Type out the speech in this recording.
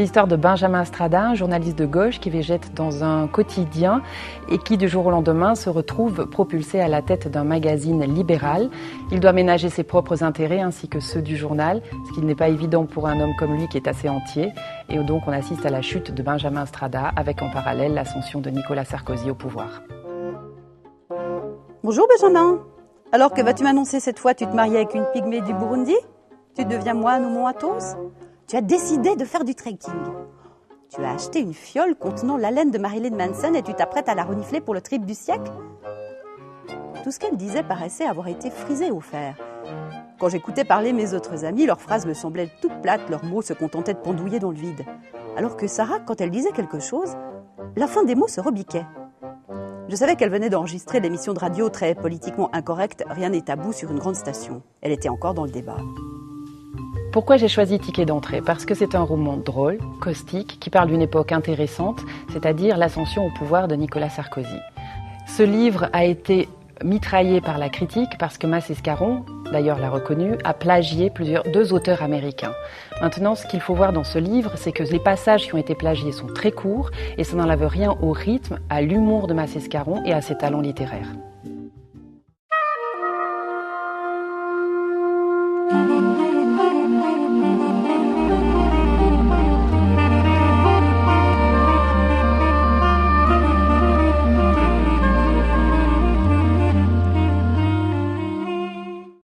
l'histoire de Benjamin Strada, un journaliste de gauche qui végète dans un quotidien et qui, du jour au lendemain, se retrouve propulsé à la tête d'un magazine libéral. Il doit ménager ses propres intérêts ainsi que ceux du journal, ce qui n'est pas évident pour un homme comme lui qui est assez entier. Et donc on assiste à la chute de Benjamin Strada avec en parallèle l'ascension de Nicolas Sarkozy au pouvoir. Bonjour Benjamin. Alors que vas-tu m'annoncer cette fois? Tu te maries avec une pygmée du Burundi? Tu deviens moine ou mon Athos? Tu as décidé de faire du trekking. Tu as acheté une fiole contenant l'haleine de Marilyn Manson et tu t'apprêtes à la renifler pour le trip du siècle? Tout ce qu'elle disait paraissait avoir été frisé au fer. Quand j'écoutais parler mes autres amis, leurs phrases me semblaient toutes plates, leurs mots se contentaient de pendouiller dans le vide. Alors que Sarah, quand elle disait quelque chose, la fin des mots se rebiquait. Je savais qu'elle venait d'enregistrer l'émission de radio très politiquement incorrecte, Rien n'est tabou sur une grande station. Elle était encore dans le débat. Pourquoi j'ai choisi Ticket d'entrée? Parce que c'est un roman drôle, caustique, qui parle d'une époque intéressante, c'est-à-dire l'ascension au pouvoir de Nicolas Sarkozy. Ce livre a été mitraillé par la critique parce que Massé Scarron, d'ailleurs l'a reconnu, a plagié deux auteurs américains. Maintenant, ce qu'il faut voir dans ce livre, c'est que les passages qui ont été plagiés sont très courts et ça n'enlève rien au rythme, à l'humour de Massé Scarron et à ses talents littéraires.